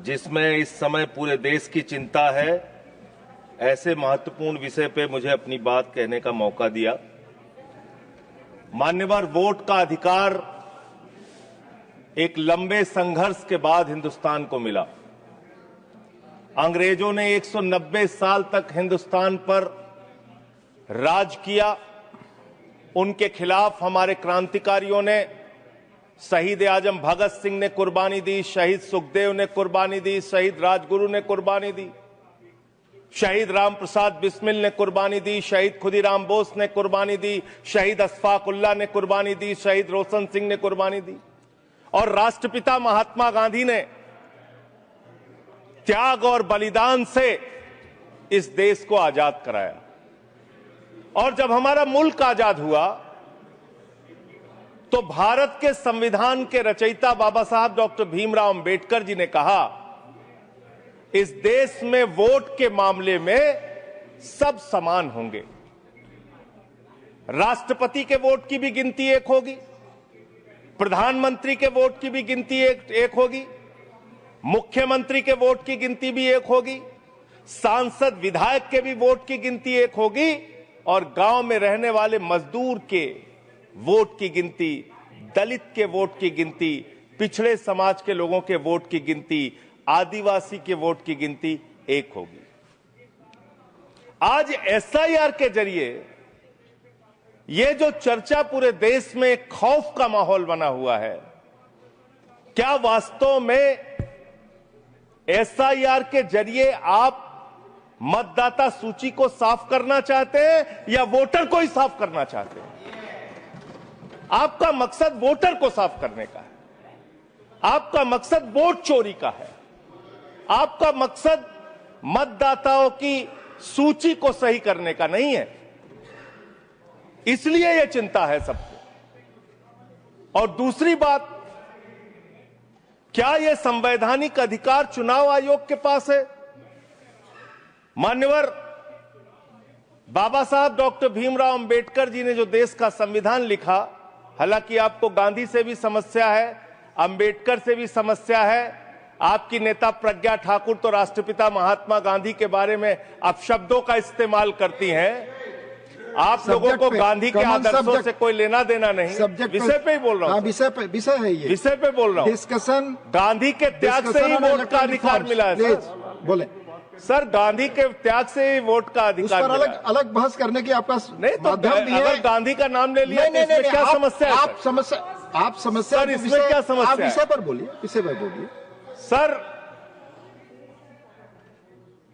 जिसमें इस समय पूरे देश की चिंता है, ऐसे महत्वपूर्ण विषय पे मुझे अपनी बात कहने का मौका दिया। मान्यवर, वोट का अधिकार एक लंबे संघर्ष के बाद हिंदुस्तान को मिला। अंग्रेजों ने 190 साल तक हिंदुस्तान पर राज किया। उनके खिलाफ हमारे क्रांतिकारियों ने, शहीद आजम भगत सिंह ने कुर्बानी दी, शहीद सुखदेव ने कुर्बानी दी, शहीद राजगुरु ने कुर्बानी दी, शहीद राम प्रसाद बिस्मिल ने कुर्बानी दी, शहीद खुदीराम बोस ने कुर्बानी दी, शहीद अशफाक उल्लाह ने कुर्बानी दी, शहीद रोशन सिंह ने कुर्बानी दी, और राष्ट्रपिता महात्मा गांधी ने त्याग और बलिदान से इस देश को आजाद कराया। और जब हमारा मुल्क आजाद हुआ तो भारत के संविधान के रचयिता बाबा साहब डॉक्टर भीमराव अंबेडकर जी ने कहा, इस देश में वोट के मामले में सब समान होंगे। राष्ट्रपति के वोट की भी गिनती एक होगी, प्रधानमंत्री के वोट की भी गिनती एक होगी, मुख्यमंत्री के वोट की गिनती भी एक होगी, सांसद विधायक के भी वोट की गिनती एक होगी, और गांव में रहने वाले मजदूर के वोट की गिनती, दलित के वोट की गिनती, पिछड़े समाज के लोगों के वोट की गिनती, आदिवासी के वोट की गिनती एक होगी। आज एसआईआर के जरिए ये जो चर्चा पूरे देश में खौफ का माहौल बना हुआ है, क्या वास्तव में एसआईआर के जरिए आप मतदाता सूची को साफ करना चाहते हैं या वोटर को ही साफ करना चाहते हैं? आपका मकसद वोटर को साफ करने का है, आपका मकसद वोट चोरी का है, आपका मकसद मतदाताओं की सूची को सही करने का नहीं है। इसलिए यह चिंता है सबको। और दूसरी बात, क्या यह संवैधानिक अधिकार चुनाव आयोग के पास है? मान्यवर, बाबा साहब डॉक्टर भीमराव अंबेडकर जी ने जो देश का संविधान लिखा, हालांकि आपको गांधी से भी समस्या है, अंबेडकर से भी समस्या है, आपकी नेता प्रज्ञा ठाकुर तो राष्ट्रपिता महात्मा गांधी के बारे में अपशब्दों का इस्तेमाल करती हैं। आप लोगों को गांधी के आदर्शों से कोई लेना देना नहीं। विषय पे ही बोल रहा हूँ। विषय है ये, विषय पे बोल रहा हूँ। डिस्कशन, गांधी के त्याग से ही वोट का अधिकार मिला है सर। बोले सर, गांधी के त्याग से ही वोट का अधिकार मिला। अलग अलग बहस करने की आपका नहीं तो अगर गांधी का नाम ले लिया तो इसमें क्या समस्या है? आप समस्या सर, इसमें क्या समस्या है? आप विषय पर बोलिए, विषय पर बोलिए सर।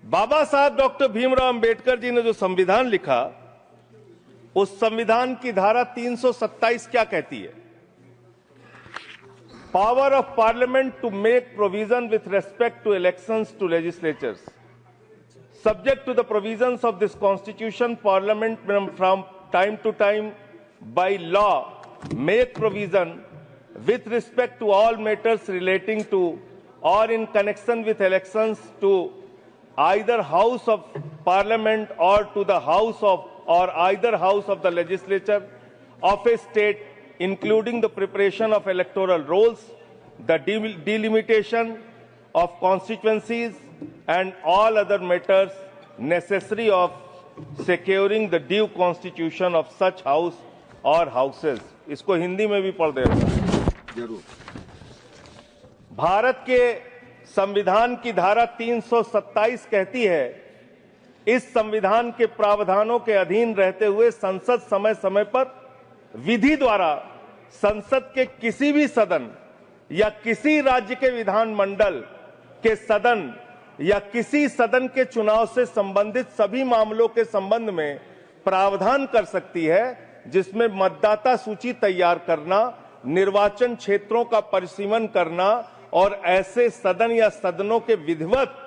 बाबा साहब डॉक्टर भीमराव अंबेडकर जी ने जो संविधान लिखा, उस संविधान की धारा 327 क्या कहती है? Power of parliament to make provision with respect to elections to legislatures subject to the provisions of this constitution, parliament from time to time by law make provision with respect to all matters relating to or in connection with elections to either house of parliament or to the house of or either house of the legislature of a state, including the preparation of electoral rolls, the delimitation of constituencies and all other matters necessary of securing the due constitution of such house or houses। इसको हिंदी में भी पढ़ देगा जरूर। भारत के संविधान की धारा 327 कहती है, इस संविधान के प्रावधानों के अधीन रहते हुए संसद समय समय पर विधि द्वारा संसद के किसी भी सदन या किसी राज्य के विधानमंडल के सदन या किसी सदन के चुनाव से संबंधित सभी मामलों के संबंध में प्रावधान कर सकती है, जिसमें मतदाता सूची तैयार करना, निर्वाचन क्षेत्रों का परिसीमन करना और ऐसे सदन या सदनों के विधिवत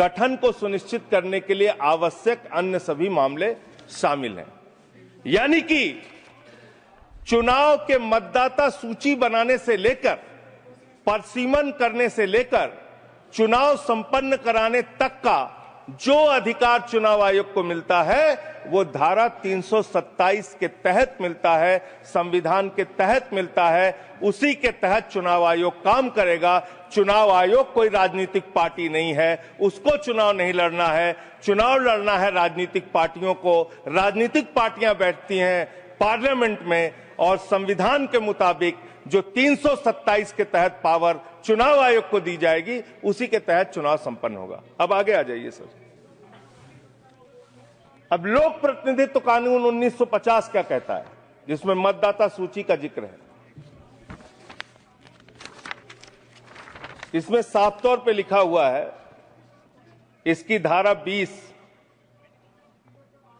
गठन को सुनिश्चित करने के लिए आवश्यक अन्य सभी मामले शामिल हैं। यानी कि चुनाव के मतदाता सूची बनाने से लेकर, परिसीमन करने से लेकर, चुनाव संपन्न कराने तक का जो अधिकार चुनाव आयोग को मिलता है, वो धारा 327 के तहत मिलता है, संविधान के तहत मिलता है। उसी के तहत चुनाव आयोग काम करेगा। चुनाव आयोग कोई राजनीतिक पार्टी नहीं है, उसको चुनाव नहीं लड़ना है। चुनाव लड़ना है राजनीतिक पार्टियों को। राजनीतिक पार्टियां बैठती हैं पार्लियामेंट में और संविधान के मुताबिक जो 327 के तहत पावर चुनाव आयोग को दी जाएगी, उसी के तहत चुनाव संपन्न होगा। अब आगे आ जाइए सर। अब लोक प्रतिनिधित्व कानून 1950 क्या कहता है, जिसमें मतदाता सूची का जिक्र है। इसमें साफ तौर पे लिखा हुआ है, इसकी धारा 20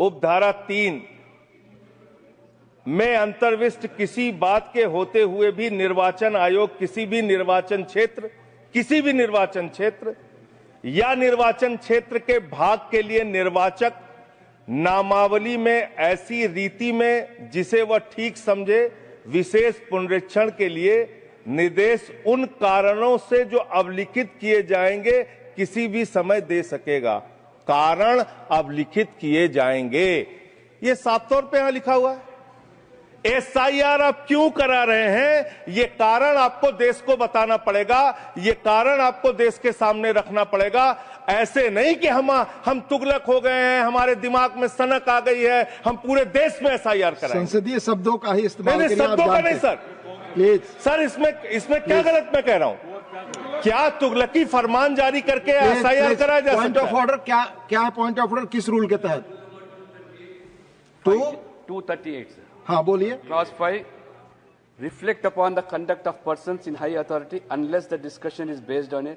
उपधारा 3 में अंतर्विष्ट किसी बात के होते हुए भी निर्वाचन आयोग किसी भी निर्वाचन क्षेत्र या निर्वाचन क्षेत्र के भाग के लिए निर्वाचक नामावली में ऐसी रीति में जिसे वह ठीक समझे विशेष पुनरीक्षण के लिए निर्देश उन कारणों से जो अवलिखित किए जाएंगे किसी भी समय दे सकेगा। कारण अवलिखित किए जाएंगे, ये साफ तौर पे यहां लिखा हुआ है। एसआईआर आप क्यों करा रहे हैं, ये कारण आपको देश को बताना पड़ेगा, ये कारण आपको देश के सामने रखना पड़ेगा। ऐसे नहीं कि हम तुगलक हो गए हैं, हमारे दिमाग में सनक आ गई है, हम पूरे देश में एसआईआर कराएंगे। संसदीय शब्दों का ही इस्तेमाल करिए। शब्दों का नहीं सर, प्लीज सर इसमें क्या गलत मैं कह रहा हूं? क्या तुगलकी फरमान जारी करके एसआईआर कराया जा सकता है? पॉइंट ऑफ ऑर्डर क्या है? पॉइंट ऑफ ऑर्डर किस रूल के तहत? 238 सर। हाँ बोलिए। Clause 5, reflect upon the conduct of persons in high authority unless the discussion is based on a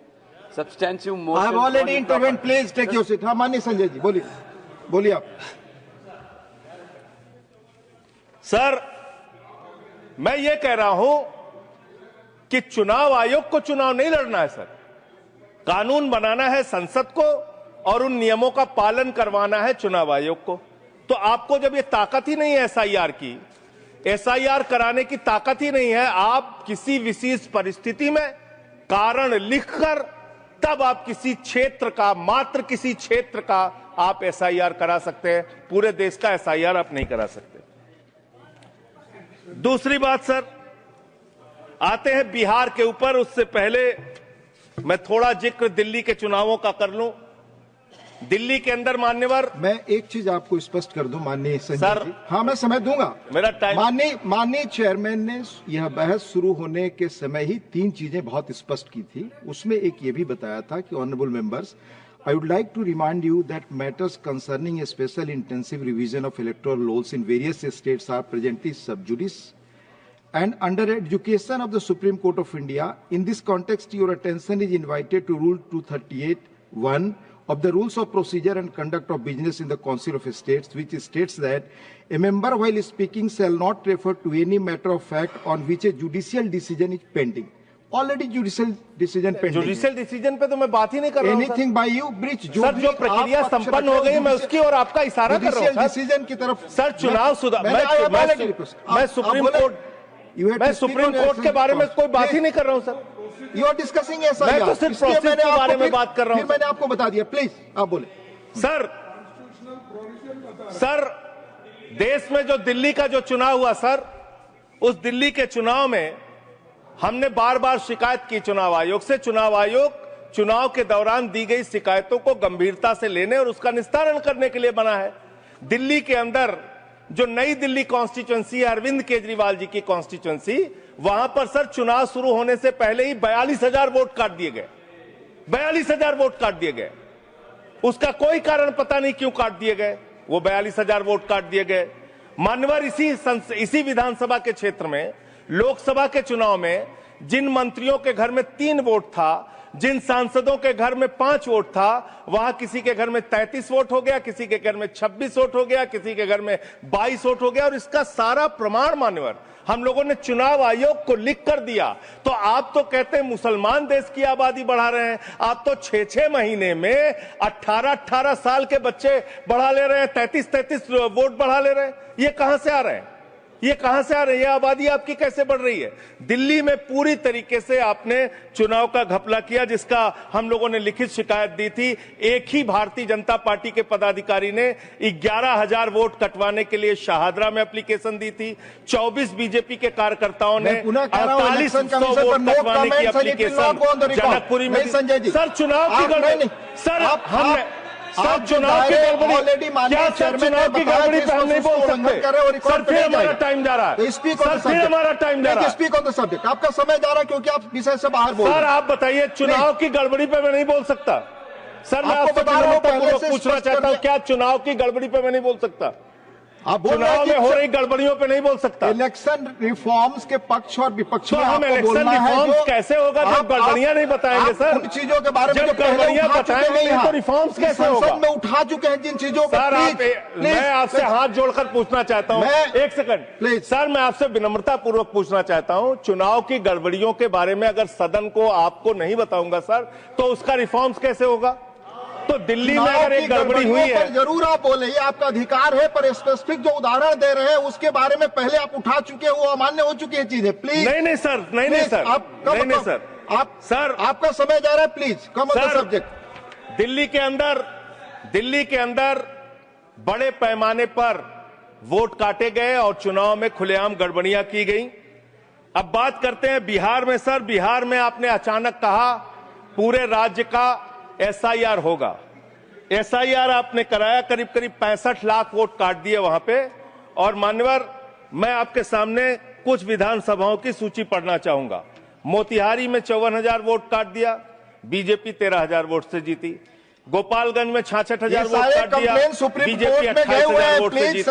substantive motion. I have already intervened. Please take your seat. हाँ माननीय संजय जी बोलिए आप। Sir मैं ये कह रहा हूं कि चुनाव आयोग को चुनाव नहीं लड़ना है सर, कानून बनाना है संसद को और उन नियमों का पालन करवाना है चुनाव आयोग को। तो आपको जब ये ताकत ही नहीं है एसआईआर कराने की ताकत ही नहीं है, आप किसी विशेष परिस्थिति में कारण लिखकर तब आप किसी क्षेत्र का, मात्र किसी क्षेत्र का आप एसआईआर करा सकते हैं, पूरे देश का एसआईआर आप नहीं करा सकते। दूसरी बात सर, आते हैं बिहार के ऊपर। उससे पहले मैं थोड़ा जिक्र दिल्ली के चुनावों का कर लूं। दिल्ली के अंदर मान्यवर, मैं एक चीज आपको स्पष्ट कर दूं माननीय संजय सर, जी। हाँ मैं समय दूंगा, मेरा टाइम। माननीय चेयरमैन ने यह बहस शुरू होने के समय ही 3 चीजें बहुत स्पष्ट की थी। उसमें एक ये भी बताया था कि honourable members, I would like to remind you that matters concerning a special intensive revision of electoral laws in various states are presently sub judice and under education of the Supreme Court of India. In this context, your attention is invited to Rule 238(1) of the Rules of Procedure and Conduct of Business in the Council of States, which states that a member while speaking shall not refer to any matter of fact on which a judicial decision is pending. Already judicial decision pending. Judicial decision पे तो मैं बात ही नहीं कर रहा हूं। Anything bye you breach, sir जो प्रक्रिया संपन्न हो गई मैं उसकी और आपका इशारा कर रहा हूं सर। डिसीजन की तरफ सर चुनाव सुधार, मैं सुप्रीम कोर्ट के बारे में कोई बात ही नहीं कर रहा हूं सर। यू आर डिस्कसिंग ऐसा, मैं तो सिर्फ प्रोसेस के बारे में बात कर रहा हूं। मैंने आपको बता दिया, प्लीज आप बोले। सर देश में जो दिल्ली का जो चुनाव हुआ सर, उस दिल्ली के चुनाव में हमने बार बार शिकायत की चुनाव आयोग से। चुनाव आयोग चुनाव के दौरान दी गई शिकायतों को गंभीरता से लेने और उसका निस्तारण करने के लिए बना है। दिल्ली के अंदर जो नई दिल्ली कॉन्स्टिट्यूएंसी है, अरविंद केजरीवाल जी की कॉन्स्टिट्यूएंसी, वहां पर सर चुनाव शुरू होने से पहले ही 42,000 वोट काट दिए गए। 42,000 वोट काट दिए गए। उसका कोई कारण पता नहीं क्यों काट दिए गए, वो 42,000 वोट काट दिए गए। मान्यवर इसी विधानसभा के क्षेत्र में लोकसभा के चुनाव में जिन मंत्रियों के घर में 3 वोट था, जिन सांसदों के घर में 5 वोट था, वहां किसी के घर में 33 वोट हो गया, किसी के घर में 26 वोट हो गया, किसी के घर में 22 वोट हो गया। और इसका सारा प्रमाण मान्यवर हम लोगों ने चुनाव आयोग को लिख कर दिया। तो आप तो कहते हैं मुसलमान देश की आबादी बढ़ा रहे हैं, आप तो 6-6 महीने में 18-18 साल के बच्चे बढ़ा ले रहे हैं, 33-33 वोट बढ़ा ले रहे हैं। ये कहां से आ रहे हैं? ये कहां से आ रही है? आबादी आपकी कैसे बढ़ रही है? दिल्ली में पूरी तरीके से आपने चुनाव का घपला किया, जिसका हम लोगों ने लिखित शिकायत दी थी। एक ही भारतीय जनता पार्टी के पदाधिकारी ने 11,000 वोट कटवाने के लिए शाहदरा में एप्लीकेशन दी थी। 24 बीजेपी के कार्यकर्ताओं ने 4800 वोट कटवाने की एप्लीकेशन जनकपुरी में। सर चुनाव की गड़बड़ी, सर हमने सर चुनाव की गड़बड़ी, क्या सर चुनाव की गड़बड़ी पे हम नहीं बोल सकते? सर फिर हमारा टाइम जा रहा है, सर फिर हमारा टाइम जा रहा है। स्पीक ऑन द सब्जेक्ट, आपका समय जा रहा है क्योंकि आप विषय से बाहर बोल रहे हैं। सर आप बताइए, चुनाव की गड़बड़ी पे मैं नहीं बोल सकता। सर मैं आपसे विनम्रतापूर्वक पूछना चाहता हूं, क्या चुनाव की गड़बड़ी पे मैं नहीं बोल सकता? आप चुनाव में हो रही गड़बड़ियों पे नहीं बोल सकता। इलेक्शन रिफॉर्म्स के पक्ष और विपक्ष में हम इलेक्शन रिफॉर्म्स कैसे होगा जब गड़बड़ियां नहीं बताएंगे? सर उन चीजों के बारे में जब गड़बड़ियां बताएंगे नहीं तो रिफॉर्म्स कैसे होगा? संसद में उठा चुके हैं जिन चीजों को। सर मैं आपसे हाथ जोड़कर पूछना चाहता हूं, एक सेकंड प्लीज। सर मैं आपसे विनम्रतापूर्वक पूछना चाहता हूं, चुनाव की गड़बड़ियों के बारे में अगर सदन को आपको नहीं बताऊंगा सर, तो उसका रिफॉर्म्स कैसे होगा? तो दिल्ली में अगर एक गड़बड़ी हुई है, जरूर आप बोले, ये आपका अधिकार है, पर स्पेसिफिक जो उदाहरण दे रहे हैं उसके बारे में पहले आप उठा चुके हो, अमान्य हो चुकी है चीजें। प्लीज नहीं सर, नहीं सर, नहीं सर, आप सर आपका समय जा रहा है, please come on the subject. Delhi के अंदर बड़े पैमाने पर वोट काटे गए और चुनाव में खुलेआम गड़बड़ियां की गई। अब बात करते हैं बिहार में। सर बिहार में आपने अचानक कहा पूरे राज्य का SIR होगा। SIR आपने कराया, करीब 65 लाख वोट काट दिए वहां पे। और मान्यवर, मैं आपके सामने कुछ विधानसभाओं की सूची पढ़ना चाहूंगा। मोतिहारी में 54,000 वोट काट दिया, बीजेपी 13,000 वोट से जीती। गोपालगंज में 66,000 वोट काट दिया, बीजेपी 28,000 वोट से जीती।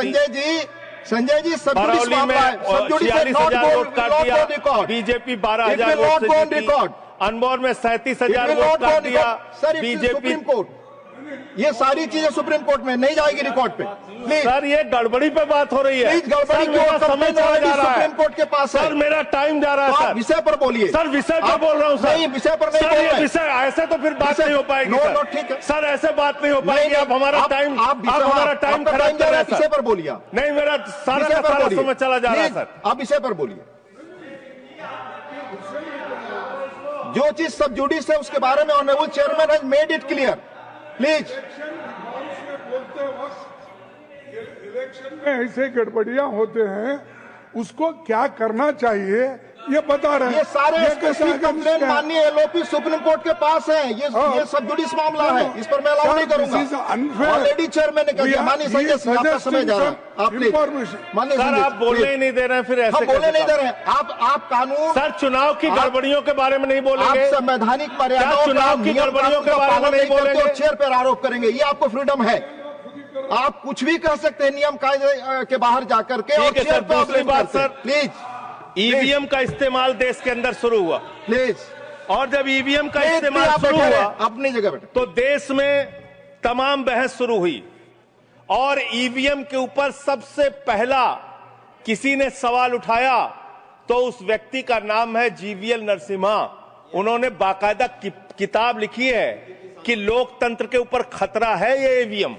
संजय जी बरौली में 46,000 वोट काट दिया, बीजेपी 12,000 वोट से जीती। अनमोल में 37,000 वोट काट दिया, बीजेपी। ये सारी चीजें सुप्रीम कोर्ट में नहीं जाएगी रिकॉर्ड पे। प्लीज सर ये गड़बड़ी पे बात हो रही है। गड़बड़ी क्यों? समय चला जा रहा है, सुप्रीम कोर्ट के पास है। सर मेरा टाइम जा रहा है। सर विषय पर बोलिए। सर विषय पर बोल रहा हूँ सर। नहीं विषय पर नहीं बोल रहे हैं। विषय ऐसे तो फिर बात नहीं हो पाएगी। नो ठीक है सर, ऐसे बात नहीं हो पाएगी। आप हमारा टाइम खराब कर रहे हैं। विषय पर बोलिए। नहीं मेरा सारा समय चला जा रहा है सर। आप विषय पर बोलिए। जो चीज सब जुडिस है उसके बारे में honourable chairman has made it clear. Please. Election में ऐसे गड़बड़ियां होते हैं, उसको क्या करना चाहिए ये बता रहे हैं। ये सारे कंप्लेन माननीय LOP सुप्रीम कोर्ट के पास है। ये सब जुडिस मामला है, इस पर मैं अलाउ नहीं करूंगा। ऑलरेडी चेयरमैन ने कह दिया। माननीय संजय सिंह, आपका समय जा रहा है। आप माननीय सर, आप बोलने ही नहीं दे रहे हैं, फिर ऐसे बोलने नहीं दे रहे हैं। आप कानून सर चुनाव की गड़बड़ियों के बारे में नहीं बोलेंगे? आप संवैधानिक मर्यादाओं, चुनाव की गड़बड़ियों के बारे में नहीं बोलेंगे? चेयर पर आरोप करेंगे, ये आपको फ्रीडम है। आप कुछ भी कह सकते हैं नियम कायदे के बाहर जाकर के। ठीक है सर। दूसरी बात सर, प्लीज, EVM का इस्तेमाल देश के अंदर शुरू हुआ। प्लीज। और जब EVM का इस्तेमाल शुरू हुआ अपनी जगह बैठे, तो देश में तमाम बहस शुरू हुई। और EVM के ऊपर सबसे पहला किसी ने सवाल उठाया तो उस व्यक्ति का नाम है GVL नरसिम्हा। उन्होंने बाकायदा किताब लिखी है कि लोकतंत्र के ऊपर खतरा है ये EVM।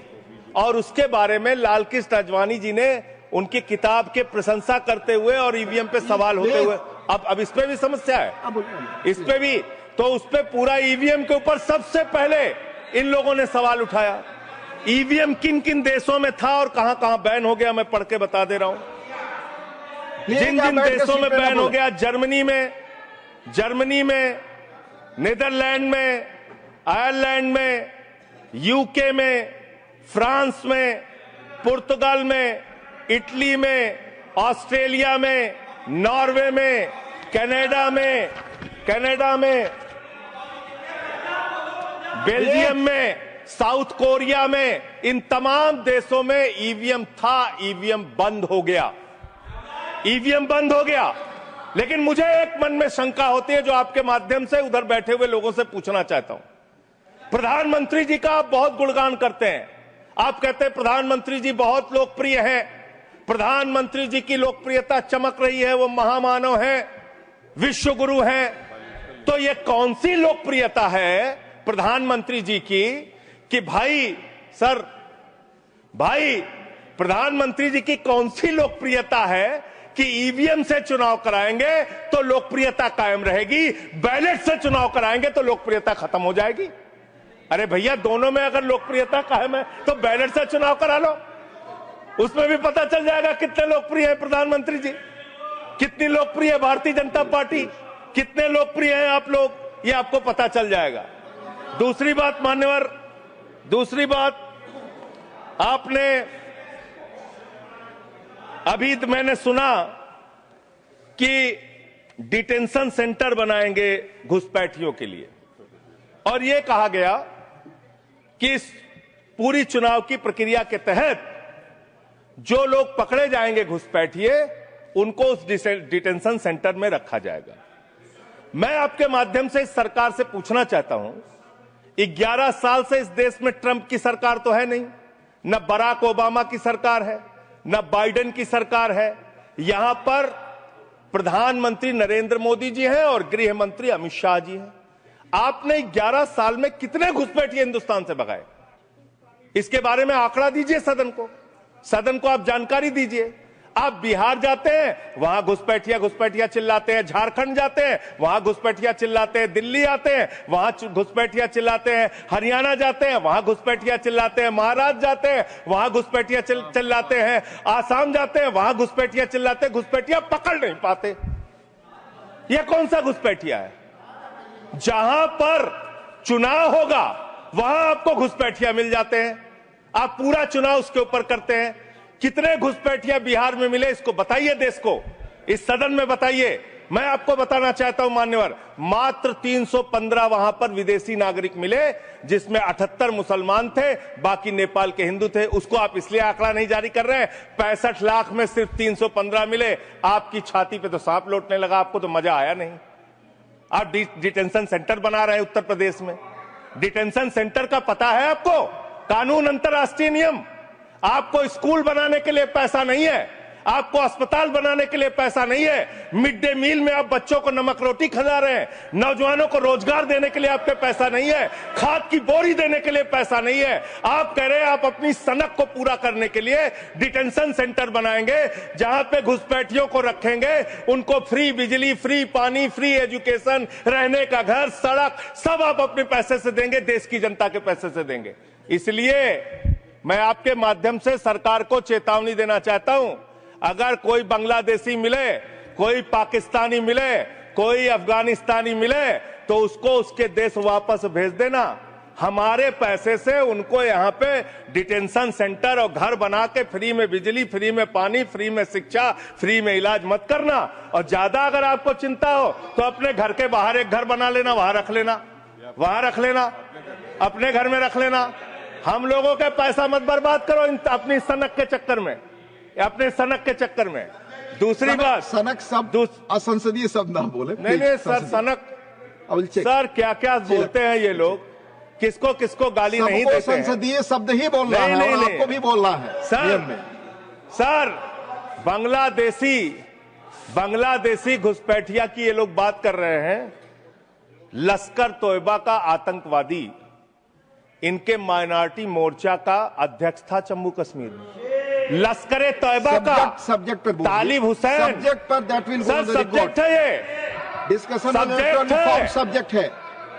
और उसके बारे में लाल कृष्ण आडवाणी जी ने उनकी किताब के प्रशंसा करते हुए और EVM पे सवाल होते हुए, अब इस पे भी समस्या है, इस पे भी। तो उस पे पूरा EVM के ऊपर सबसे पहले इन लोगों ने सवाल उठाया। EVM किन किन देशों में था और कहां कहां बैन हो गया, मैं पढ़ के बता दे रहा हूं। जिन जिन देशों में बैन हो गया, जर्मनी में, नीदरलैंड में, आयरलैंड में, UK में, फ्रांस में, पुर्तगाल में, इटली में, ऑस्ट्रेलिया में, नॉर्वे में, कनाडा में, बेल्जियम में, साउथ कोरिया में, इन तमाम देशों में EVM था। EVM बंद हो गया। लेकिन मुझे एक मन में शंका होती है जो आपके माध्यम से उधर बैठे हुए लोगों से पूछना चाहता हूं। प्रधानमंत्री जी का आप बहुत गुणगान करते हैं। आप कहते हैं प्रधानमंत्री जी बहुत लोकप्रिय हैं, प्रधानमंत्री जी की लोकप्रियता चमक रही है, वो महामानव हैं, विश्व गुरु हैं। तो ये कौन सी लोकप्रियता है प्रधानमंत्री जी की कि भाई प्रधानमंत्री जी की कौन सी लोकप्रियता है कि ईवीएम से चुनाव कराएंगे तो लोकप्रियता कायम रहेगी, बैलेट से चुनाव कराएंगे तो लोकप्रियता खत्म हो जाएगी। अरे भैया, दोनों में अगर लोकप्रियता कायम है तो बैलेट से चुनाव करा लो, उसमें भी पता चल जाएगा कितने लोकप्रिय है प्रधानमंत्री जी, कितनी लोकप्रिय है भारतीय जनता पार्टी, कितने लोकप्रिय हैं आप लोग, ये आपको पता चल जाएगा। दूसरी बात मान्यवर, दूसरी बात, आपने अभी मैंने सुना कि डिटेंशन सेंटर बनाएंगे घुसपैठियों के लिए, और यह कहा गया कि इस पूरी चुनाव की प्रक्रिया के तहत जो लोग पकड़े जाएंगे घुसपैठिए, उनको उस डिटेंशन सेंटर में रखा जाएगा। मैं आपके माध्यम से इस सरकार से पूछना चाहता हूं, 11 साल से इस देश में ट्रंप की सरकार तो है नहीं, न बराक ओबामा की सरकार है, न बाइडेन की सरकार है, यहां पर प्रधानमंत्री नरेंद्र मोदी जी हैं और गृह मंत्री अमित शाह जी हैं। आपने 11 साल में कितने घुसपैठिए हिंदुस्तान से भगाए, इसके बारे में आंकड़ा दीजिए सदन को आप जानकारी दीजिए। आप बिहार जाते हैं, वहां घुसपैठिया चिल्लाते हैं, झारखंड जाते हैं, वहां घुसपैठिया चिल्लाते हैं, दिल्ली आते हैं, वहां घुसपैठिया चिल्लाते हैं, हरियाणा जाते हैं, वहां घुसपैठिया चिल्लाते हैं, महाराष्ट्र जाते हैं, वहां घुसपैठिया चिल्लाते हैं, आसाम जाते हैं, वहां घुसपैठिया चिल्लाते हैं, घुसपैठिया पकड़ नहीं पाते। यह कौन सा घुसपैठिया है? जहां पर चुनाव होगा वहां आपको घुसपैठिया मिल जाते हैं, आप पूरा चुनाव उसके ऊपर करते हैं। कितने घुसपैठिया बिहार में मिले, इसको बताइए, देश को, इस सदन में बताइए। मैं आपको बताना चाहता हूं मान्यवर, मात्र 315 वहां पर विदेशी नागरिक मिले, जिसमें 78 मुसलमान थे, बाकी नेपाल के हिंदू थे। उसको आप इसलिए आंकड़ा नहीं जारी कर रहे हैं। 65 लाख में सिर्फ 315 मिले, आपकी छाती पे तो सांप लौटने लगा, आपको तो मजा आया नहीं। आप डिटेंशन सेंटर बना रहे हैं उत्तर प्रदेश में। डिटेंशन सेंटर का पता है आपको? कानून, अंतर्राष्ट्रीय नियम। आपको स्कूल बनाने के लिए पैसा नहीं है, आपको अस्पताल बनाने के लिए पैसा नहीं है, मिड डे मील में आप बच्चों को नमक रोटी खिला रहे हैं, नौजवानों को रोजगार देने के लिए आपके पैसा नहीं है, खाद की बोरी देने के लिए पैसा नहीं है। आप कह रहे हैं आप अपनी सनक को पूरा करने के लिए डिटेंशन सेंटर बनाएंगे, जहां पे घुसपैठियों को रखेंगे, उनको फ्री बिजली, फ्री पानी, फ्री एजुकेशन, रहने का घर, सड़क, सब आप अपने पैसे से देंगे, देश की जनता के पैसे से देंगे। इसलिए मैं आपके माध्यम से सरकार को चेतावनी देना चाहता हूं, अगर कोई बांग्लादेशी मिले, कोई पाकिस्तानी मिले, कोई अफगानिस्तानी मिले, तो उसको उसके देश वापस भेज देना। हमारे पैसे से उनको यहाँ पे डिटेंशन सेंटर और घर बना के फ्री में बिजली, फ्री में पानी, फ्री में शिक्षा, फ्री में इलाज मत करना। और ज्यादा अगर आपको चिंता हो तो अपने घर के बाहर एक घर बना लेना, वहां रख लेना, अपने घर में रख लेना। हम लोगों का पैसा मत बर्बाद करो अपनी सनक के चक्कर में, अपने सनक के चक्कर में। दूसरी बात, सनक शब्द असंसदीय शब्द ना बोले। नहीं सर, सनक सर क्या क्या बोलते हैं ये लोग, किसको किसको गाली नहीं देते हैं। संसदीय शब्द ही बोलना है, और आपको भी बोलना है सर। बांग्लादेशी घुसपैठिया की ये लोग बात कर रहे हैं। लश्कर तोयबा का आतंकवादी इनके माइनॉरिटी मोर्चा का अध्यक्ष था जम्मू कश्मीर में। लश्कर तोयबा का सब्जेक्ट पर तालिब हुसैन, सब्जेक्ट पर दैट विल गो सब्जेक्ट है, ये डिस्कशन सब्जेक्ट है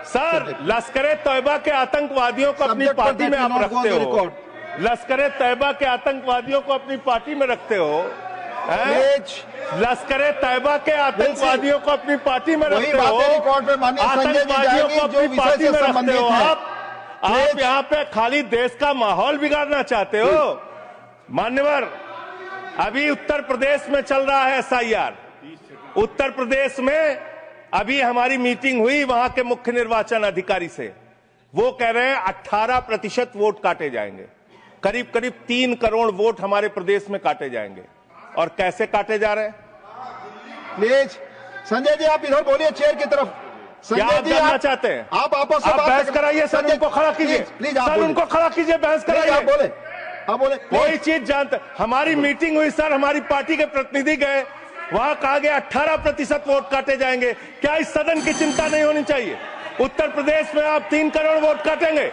सर। लश्कर तोयबा के आतंकवादियों को अपनी पार्टी में आप रखते हो, लश्कर तोयबा के आतंकवादियों को अपनी पार्टी में रखते हो, लश्कर तैयबा के आतंकवादियों को अपनी पार्टी में रखते हो, आतंकवादियों को अपनी पार्टी में रखते हो। आप यहाँ पे खाली देश का माहौल बिगाड़ना चाहते हो। मान्यवर, अभी उत्तर प्रदेश में चल रहा है SIR। उत्तर प्रदेश में अभी हमारी मीटिंग हुई वहां के मुख्य निर्वाचन अधिकारी से, वो कह रहे हैं 18% वोट काटे जाएंगे, करीब करीब 3 करोड़ वोट हमारे प्रदेश में काटे जाएंगे। और कैसे काटे जा रहे हैं? प्लीज संजय जी आप इधर बोलिए, चेयर की तरफ। संजय जी आप चाहते हैं, आप आपस में बहस कराइए सर, उनको खड़ा कीजिए, सर उनको खड़ा कीजिए, बहस कराइए। आप बोले कोई चीज जानते। हमारी मीटिंग हुई सर, हमारी पार्टी के प्रतिनिधि गए, वहां कहा गया 18% वोट काटे जाएंगे। क्या इस सदन की चिंता नहीं होनी चाहिए? उत्तर प्रदेश में आप 3 करोड़ वोट काटेंगे,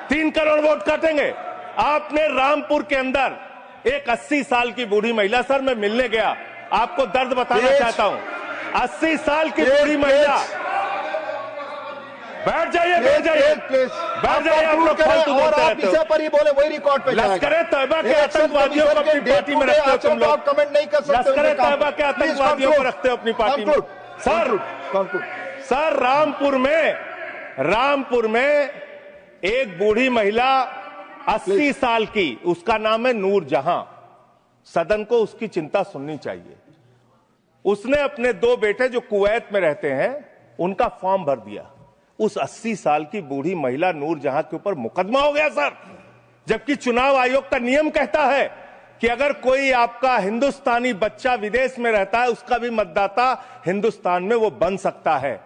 3 करोड़ वोट काटेंगे। आपने रामपुर के अंदर एक 80 साल की बूढ़ी महिला, सर मैं मिलने गया, आपको दर्द बताना चाहता हूं। 80 साल की बूढ़ी महिला, बैठ जाइए, बैठ जाइए, बैठ जाइए। आप लोग फालतू बोलते रहते हो। पर ही बोले वही रिकॉर्ड पे जाएगा। लश्कर तैयबा के आतंकवादियों को अपनी पार्टी में रखते हो तुम लोग। कमेंट नहीं कर सकते। लश्कर तैयबा के आतंकवादियों को रखते हो अपनी पार्टी में। सर रामपुर में एक बूढ़ी महिला 80 साल की, उसका नाम है नूर जहां। सदन को उसकी चिंता सुननी चाहिए। उसने अपने 2 बेटे जो कुवैत में रहते हैं उनका फॉर्म भर दिया। उस 80 साल की बूढ़ी महिला नूर जहां के ऊपर मुकदमा हो गया सर, जबकि चुनाव आयोग का नियम कहता है कि अगर कोई आपका हिंदुस्तानी बच्चा विदेश में रहता है, उसका भी मतदाता हिंदुस्तान में वो बन सकता है।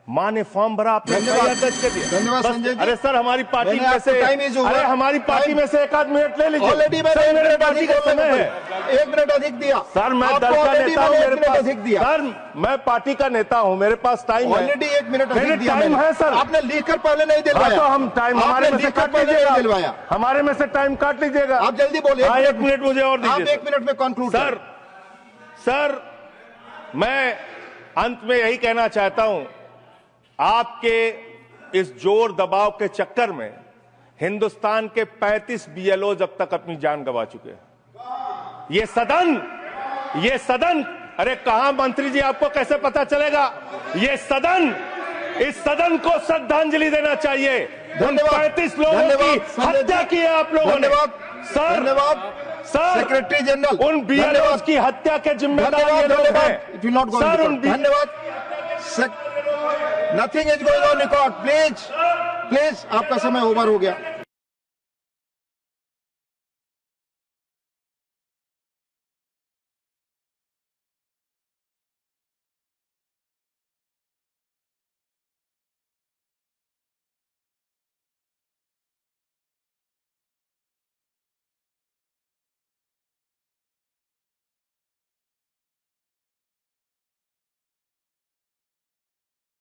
मां ने फॉर्म भरा, आपने दर्ज कर दिया। धन्यवाद संजय जी। अरे सर, हमारी पार्टी में से, अरे हमारी पार्टी में से 1 आध मिनट ले लीजिए। ऑलरेडी मैंने मेरे पार्टी का समय है, 1 मिनट अधिक दिया। सर मैं दल का नेता हूं, मेरे पास अधिक दिया। सर मैं पार्टी का नेता हूं, मेरे पास टाइम है। ऑलरेडी 1 मिनट अधिक दिया। टाइम है सर, आपने लिखकर पहले नहीं दिलवाया। तो हम टाइम हमारे में से काट लीजिएगा, हमारे में से टाइम काट लीजिएगा। आप जल्दी बोलिए। 1 मिनट मुझे और दीजिए। आप 1 मिनट में कंक्लूड। सर मैं अंत में यही कहना चाहता हूं, आपके इस जोर दबाव के चक्कर में हिंदुस्तान के 35 बीएलओ अब तक अपनी जान गंवा चुके हैं। ये सदन, अरे कहां मंत्री जी, आपको कैसे पता चलेगा? इस सदन को श्रद्धांजलि देना चाहिए। उन 35 लोगों की हत्या की है आप लोगों ने। सर सेक्रेटरी जनरल, उन बीएलओ की हत्या के जिम्मेदार ये लोग हैं। सर धन्यवाद। Nothing is going on record. Please आपका समय ओवर हो गया।